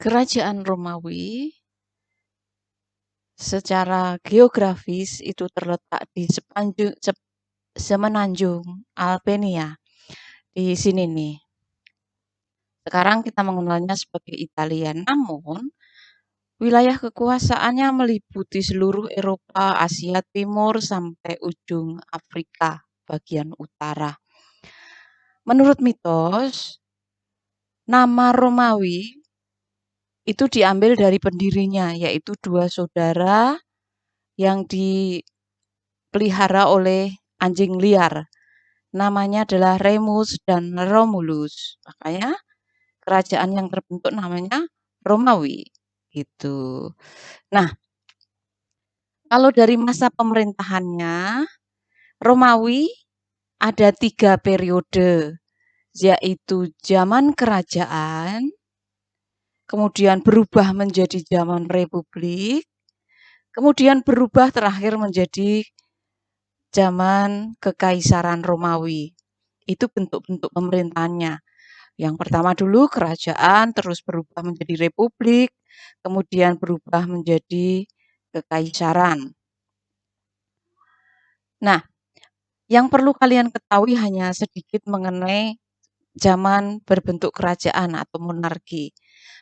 Kerajaan Romawi secara geografis itu terletak di semenanjung Albania, di sini nih. Sekarang kita mengenalnya sebagai Italia, namun wilayah kekuasaannya meliputi seluruh Eropa, Asia Timur, sampai ujung Afrika bagian utara. Menurut mitos, nama Romawi itu diambil dari pendirinya, yaitu dua saudara yang dipelihara oleh anjing liar. Namanya adalah Remus dan Romulus. Makanya kerajaan yang terbentuk namanya Romawi. Gitu. Nah, kalau dari masa pemerintahannya, Romawi ada 3 periode, yaitu zaman kerajaan, kemudian berubah menjadi zaman republik, kemudian berubah terakhir menjadi zaman Kekaisaran Romawi. Itu bentuk-bentuk pemerintahannya. Yang pertama dulu kerajaan, terus berubah menjadi republik, kemudian berubah menjadi kekaisaran. Nah, yang perlu kalian ketahui hanya sedikit mengenai zaman berbentuk kerajaan atau monarki.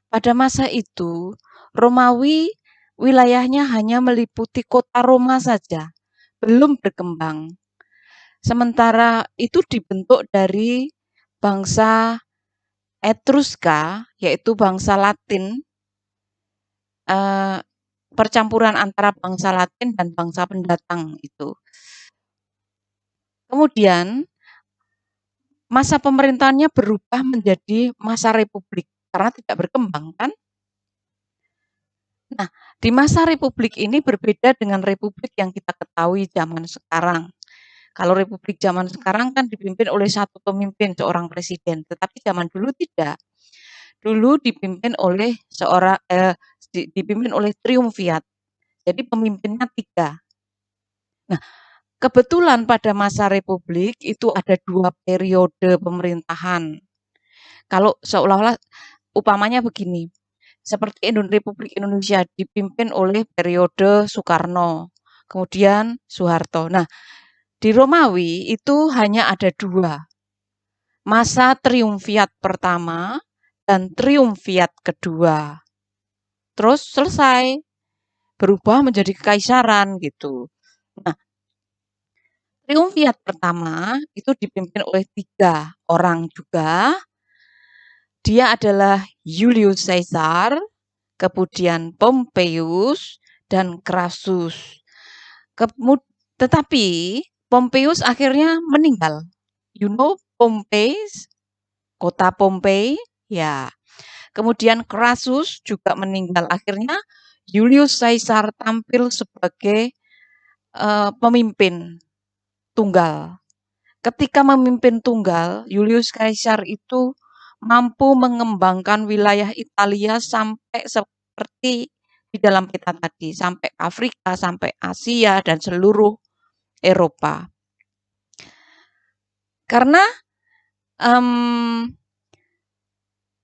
Pada masa itu, Romawi wilayahnya hanya meliputi kota Roma saja, belum berkembang. Sementara itu dibentuk dari bangsa Etruska, yaitu bangsa Latin, percampuran antara bangsa Latin dan bangsa pendatang itu. Kemudian masa pemerintahannya berubah menjadi masa republik karena tidak berkembang kan. Nah, di masa republik ini berbeda dengan republik yang kita ketahui zaman sekarang. Kalau republik zaman sekarang kan dipimpin oleh satu pemimpin, seorang presiden, tetapi zaman dulu tidak. Dulu dipimpin oleh dipimpin oleh triumvirat. Jadi pemimpinnya 3. Nah, kebetulan pada masa republik itu ada 2 periode pemerintahan. Kalau seolah-olah upamanya begini, seperti Republik Indonesia dipimpin oleh periode Soekarno, kemudian Soeharto. Nah, di Romawi itu hanya ada 2, masa triumvirat pertama dan triumvirat kedua. Terus selesai, berubah menjadi kekaisaran gitu. Nah, triumvirat pertama itu dipimpin oleh 3 orang juga. Dia adalah Julius Caesar, kemudian Pompeius, dan Crassus. Tetapi Pompeius akhirnya meninggal. You know Pompeius, kota Pompei? Ya. Kemudian Crassus juga meninggal. Akhirnya Julius Caesar tampil sebagai pemimpin tunggal. Ketika memimpin tunggal, Julius Caesar itu mampu mengembangkan wilayah Italia sampai seperti di dalam peta tadi, sampai Afrika, sampai Asia, dan seluruh Eropa. Karena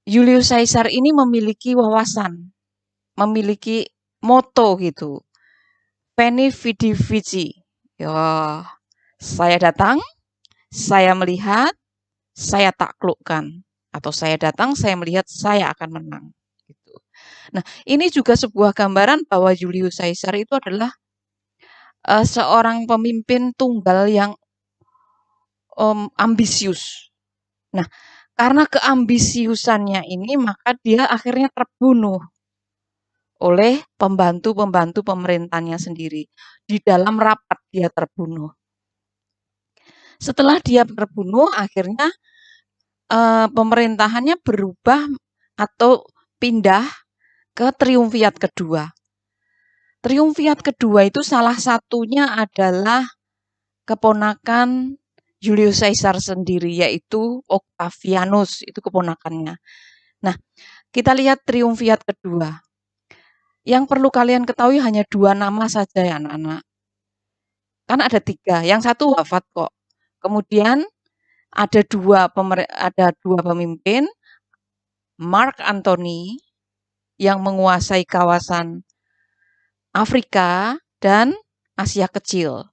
Julius Caesar ini memiliki wawasan, memiliki moto gitu, Veni Vidi Vici. Ya, saya datang, saya melihat, saya taklukkan. Atau saya datang, saya melihat, saya akan menang. Gitu. Nah, ini juga sebuah gambaran bahwa Julius Caesar itu adalah seorang pemimpin tunggal yang ambisius. Nah, karena keambisiusannya ini, maka dia akhirnya terbunuh oleh pembantu-pembantu pemerintahnya sendiri. Di dalam rapat dia terbunuh. Setelah dia terbunuh, akhirnya pemerintahannya berubah atau pindah ke triumvirat kedua. Triumvirat kedua itu salah satunya adalah keponakan Julius Caesar sendiri, yaitu Octavianus, itu keponakannya. Nah, kita lihat triumvirat kedua. Yang perlu kalian ketahui hanya 2 nama saja ya anak-anak. Kan ada 3, yang satu wafat kok. Kemudian ada 2 pemimpin, Mark Antony yang menguasai kawasan Afrika dan Asia Kecil.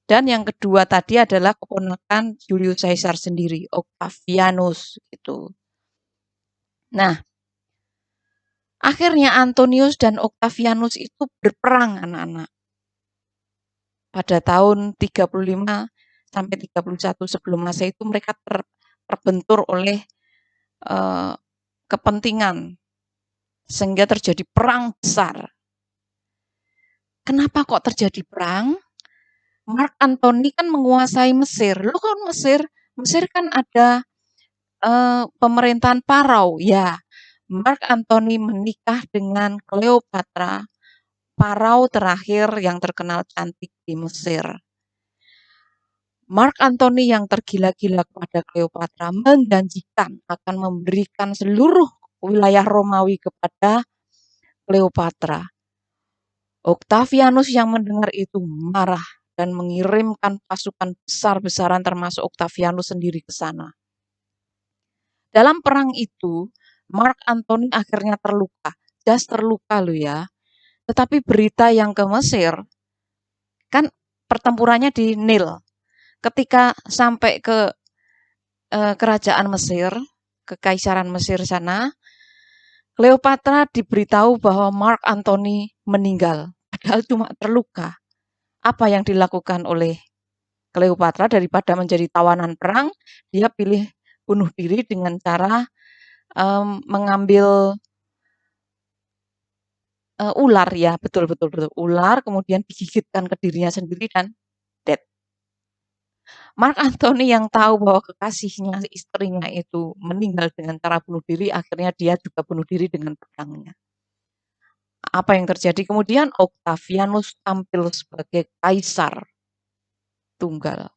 Dan yang kedua tadi adalah keponakan Julius Caesar sendiri, Octavianus gitu. Nah, akhirnya Antonius dan Octavianus itu berperang anak-anak. Pada tahun 35 sampai 31 sebelum Masehi itu mereka terbentur oleh kepentingan sehingga terjadi perang besar. Kenapa kok terjadi perang? Mark Antony kan menguasai Mesir. Lu kan Mesir kan ada pemerintahan Parau. Ya, Mark Antony menikah dengan Cleopatra, Parau terakhir yang terkenal cantik di Mesir. Mark Antony yang tergila-gila kepada Cleopatra menjanjikan akan memberikan seluruh wilayah Romawi kepada Cleopatra. Octavianus yang mendengar itu marah dan mengirimkan pasukan besar-besaran termasuk Octavianus sendiri ke sana. Dalam perang itu, Mark Antony akhirnya terluka. Jas terluka loh ya. Tetapi berita yang ke Mesir, kan pertempurannya di Nil. Ketika sampai ke kerajaan Mesir, ke Kekaisaran Mesir sana, Cleopatra diberitahu bahwa Mark Antony meninggal. Padahal cuma terluka. Apa yang dilakukan oleh Cleopatra daripada menjadi tawanan perang, dia pilih bunuh diri dengan cara mengambil ular ya, betul, ular kemudian digigitkan ke dirinya sendiri dan dead. Mark Antony yang tahu bahwa kekasihnya, istrinya itu meninggal dengan cara bunuh diri, akhirnya dia juga bunuh diri dengan pedangnya. Apa yang terjadi kemudian? Octavianus tampil sebagai kaisar tunggal.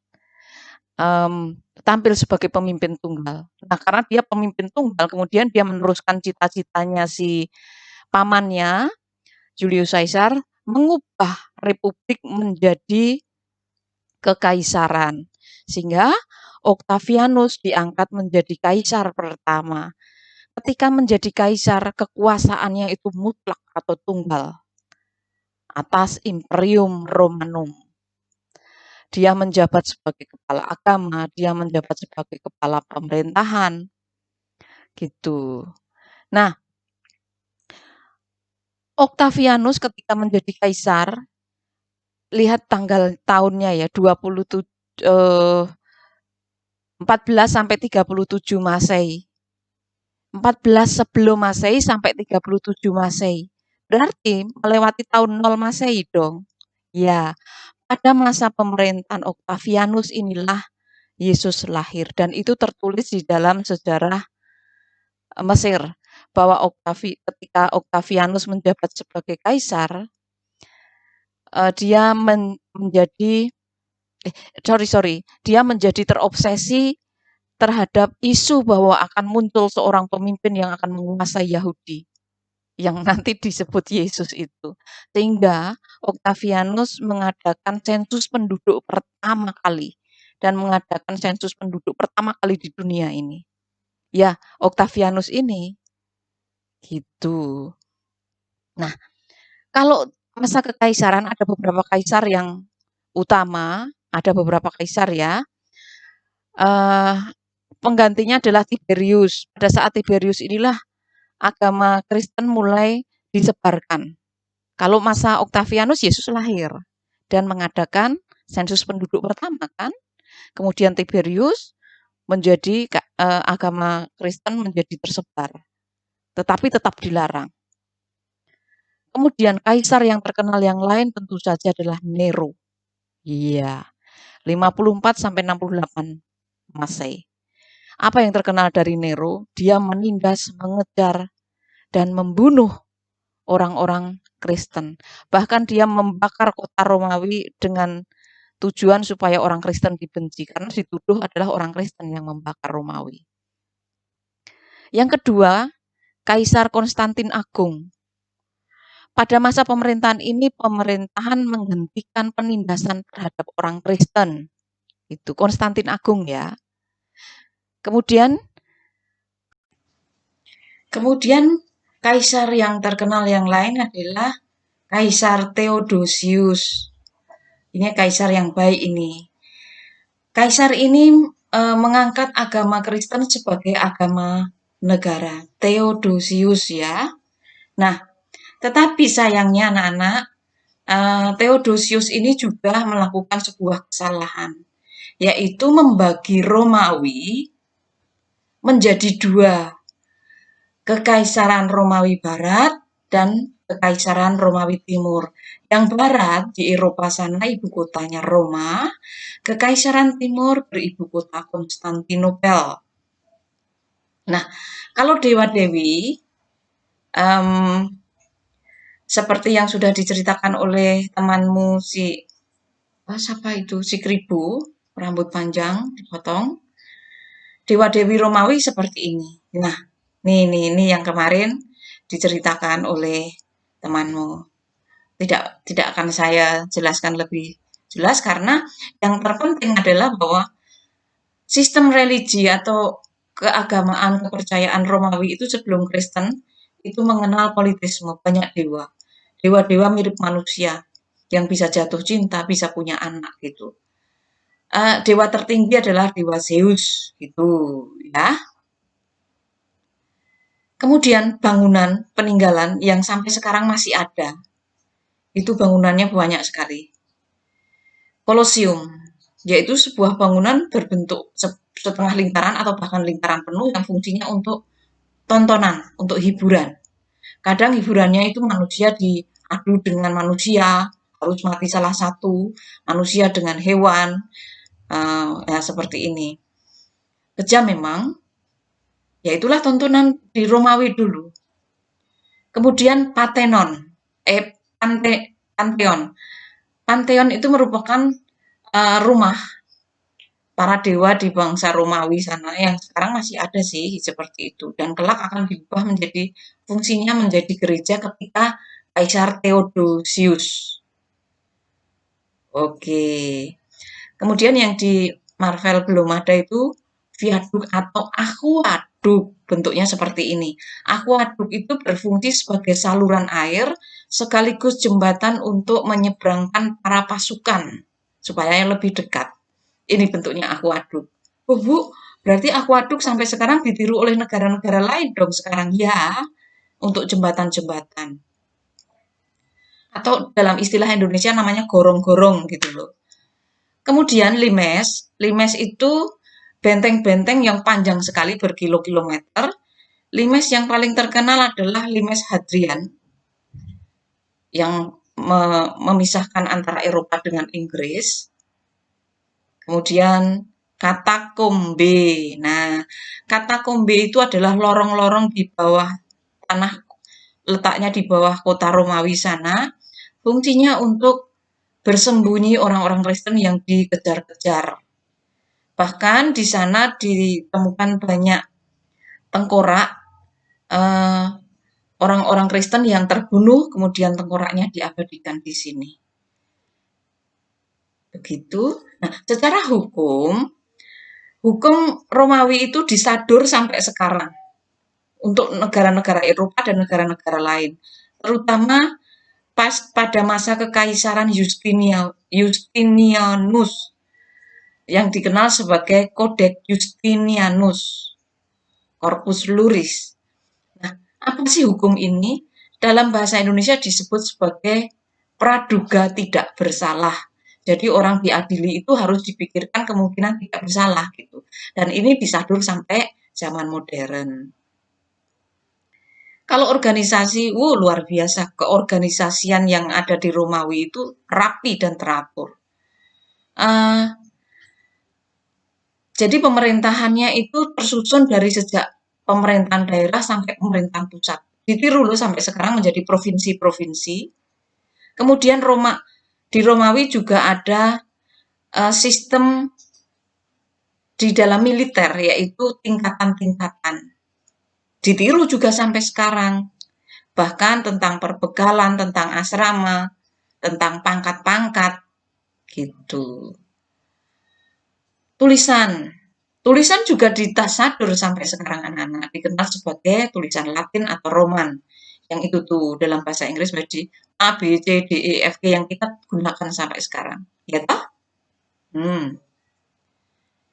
Tampil sebagai pemimpin tunggal. Nah, karena dia pemimpin tunggal, kemudian dia meneruskan cita-citanya si pamannya, Julius Caesar, mengubah republik menjadi kekaisaran. Sehingga Octavianus diangkat menjadi kaisar pertama. Ketika menjadi kaisar, kekuasaannya itu mutlak atau tunggal atas Imperium Romanum. Dia menjabat sebagai kepala agama, dia menjabat sebagai kepala pemerintahan, gitu. Nah, Octavianus ketika menjadi kaisar, lihat tanggal tahunnya ya, 14 sampai 37 Masehi. 14 sebelum Masehi sampai 37 Masehi. Berarti melewati tahun 0 Masehi dong. Ya, pada masa pemerintahan Octavianus inilah Yesus lahir dan itu tertulis di dalam sejarah Mesir bahwa ketika Octavianus menjabat sebagai kaisar, dia dia menjadi terobsesi terhadap isu bahwa akan muncul seorang pemimpin yang akan menguasai Yahudi yang nanti disebut Yesus itu. Sehingga Octavianus mengadakan sensus penduduk pertama kali dan mengadakan sensus penduduk pertama kali di dunia ini. Ya, Octavianus ini gitu. Nah, kalau masa kekaisaran ada beberapa kaisar yang utama, ada beberapa kaisar ya. Penggantinya adalah Tiberius. Pada saat Tiberius inilah agama Kristen mulai disebarkan. Kalau masa Octavianus, Yesus lahir dan mengadakan sensus penduduk pertama kan. Kemudian Tiberius menjadi agama Kristen menjadi tersebar, tetapi tetap dilarang. Kemudian kaisar yang terkenal yang lain tentu saja adalah Nero. Iya, 54 sampai 68 Masehi. Apa yang terkenal dari Nero? Dia menindas, mengejar, dan membunuh orang-orang Kristen. Bahkan dia membakar kota Romawi dengan tujuan supaya orang Kristen dibenci. Karena dituduh adalah orang Kristen yang membakar Romawi. Yang kedua, Kaisar Konstantin Agung. Pada masa pemerintahan ini, pemerintahan menghentikan penindasan terhadap orang Kristen. Itu Konstantin Agung ya. Kemudian Kaisar yang terkenal yang lain adalah Kaisar Theodosius. Ini kaisar yang baik ini. Kaisar ini mengangkat agama Kristen sebagai agama negara. Theodosius ya. Nah, tetapi sayangnya anak-anak, Theodosius ini juga melakukan sebuah kesalahan, yaitu membagi Romawi menjadi dua, Kekaisaran Romawi Barat dan Kekaisaran Romawi Timur. Yang Barat di Eropa sana ibu kotanya Roma, Kekaisaran Timur beribu kota Konstantinopel. Nah, kalau dewa-dewi, seperti yang sudah diceritakan oleh temanmu siapa itu, si Kribo, rambut panjang dipotong. Dewa-dewi Romawi seperti ini. Nah, ini yang kemarin diceritakan oleh temanmu. Tidak akan saya jelaskan lebih jelas karena yang terpenting adalah bahwa sistem religi atau keagamaan, kepercayaan Romawi itu sebelum Kristen itu mengenal politisme, banyak dewa. Dewa-dewa mirip manusia yang bisa jatuh cinta, bisa punya anak gitu. Dewa tertinggi adalah Dewa Zeus gitu ya. Kemudian bangunan peninggalan yang sampai sekarang masih ada. Itu bangunannya banyak sekali. Kolosium, yaitu sebuah bangunan berbentuk setengah lingkaran atau bahkan lingkaran penuh yang fungsinya untuk tontonan, untuk hiburan. Kadang hiburannya itu manusia diadu dengan manusia, harus mati salah satu, manusia dengan hewan, ya seperti ini. Kejam memang, ya itulah tontonan di Romawi dulu. Kemudian Pantheon. Pantheon itu merupakan rumah para dewa di bangsa Romawi sana yang sekarang masih ada sih seperti itu. Dan kelak akan diubah menjadi fungsinya menjadi gereja ketika Kaisar Theodosius. Oke. Kemudian yang di Marvel belum ada itu viaduk atau aquaduk, bentuknya seperti ini. Aquaduk itu berfungsi sebagai saluran air sekaligus jembatan untuk menyeberangkan para pasukan supaya lebih dekat. Ini bentuknya aquaduk. Oh Bu, berarti aquaduk sampai sekarang ditiru oleh negara-negara lain dong sekarang ya, untuk jembatan-jembatan. Atau dalam istilah Indonesia namanya gorong-gorong gitu loh. Kemudian limes, limes itu benteng-benteng yang panjang sekali berkilo-kilometer. Limes yang paling terkenal adalah Limes Hadrian yang memisahkan antara Eropa dengan Inggris. Kemudian katakombe. Nah, katakombe itu adalah lorong-lorong di bawah tanah, letaknya di bawah kota Romawi sana. Fungsinya untuk bersembunyi orang-orang Kristen yang dikejar-kejar. Bahkan di sana ditemukan banyak tengkorak orang-orang Kristen yang terbunuh, kemudian tengkoraknya diabadikan di sini. Begitu. Nah, secara hukum Romawi itu disadur sampai sekarang untuk negara-negara Eropa dan negara-negara lain, terutama pada masa kekaisaran Justinianus yang dikenal sebagai Codex Justinianus, Corpus Juris. Nah, apa sih hukum ini? Dalam bahasa Indonesia disebut sebagai praduga tidak bersalah. Jadi orang diadili itu harus dipikirkan kemungkinan tidak bersalah gitu. Dan ini disadur sampai zaman modern. Kalau organisasi, luar biasa. Keorganisasian yang ada di Romawi itu rapi dan teratur. Jadi pemerintahannya itu tersusun dari sejak pemerintahan daerah sampai pemerintahan pusat. Ditiru loh sampai sekarang menjadi provinsi-provinsi. Kemudian di Romawi juga ada sistem di dalam militer, yaitu tingkatan-tingkatan. Ditiru juga sampai sekarang. Bahkan tentang perbegalan, tentang asrama, tentang pangkat-pangkat, gitu. Tulisan juga ditasadur sampai sekarang anak-anak, dikenal sebagai tulisan Latin atau Roman. yang itu tuh dalam bahasa Inggris menjadi A, B, C, D, E, F, G yang kita gunakan sampai sekarang. Ya toh?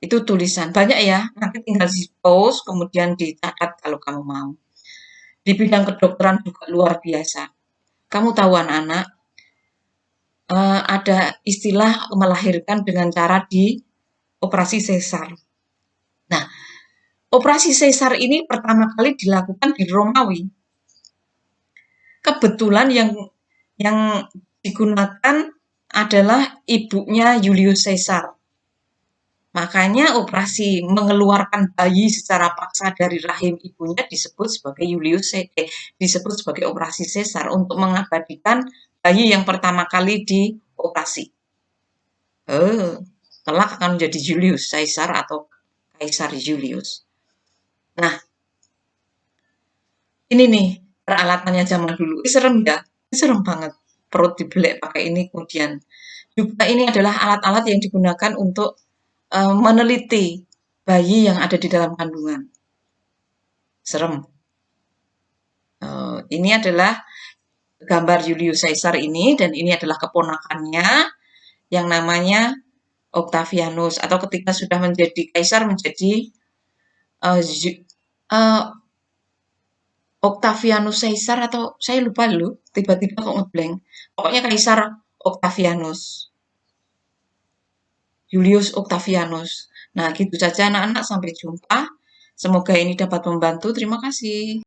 Itu tulisan. Banyak ya, nanti tinggal di-post, kemudian dicatat kalau kamu mau. Di bidang kedokteran juga luar biasa. Kamu tahu anak-anak, ada istilah melahirkan dengan cara di operasi sesar. Nah, operasi sesar ini pertama kali dilakukan di Romawi. Kebetulan yang digunakan adalah ibunya Julius Caesar. Makanya operasi mengeluarkan bayi secara paksa dari rahim ibunya disebut sebagai operasi sesar untuk mengabadikan bayi yang pertama kali dioperasi. Kelak akan menjadi Julius Caesar atau Kaisar Julius. Nah, ini nih peralatannya zaman dulu. Serem ya, serem banget. Perut dibelek pakai ini, kemudian juga ini adalah alat-alat yang digunakan untuk meneliti bayi yang ada di dalam kandungan. Serem. Ini adalah gambar Julius Caesar ini, dan ini adalah keponakannya yang namanya Octavianus, atau ketika sudah menjadi kaisar menjadi Octavianus Caesar, atau saya lupa loh, tiba-tiba kok ngeblank. Pokoknya Kaisar Octavianus. Julius Octavianus. Nah, gitu saja anak-anak, sampai jumpa. Semoga ini dapat membantu. Terima kasih.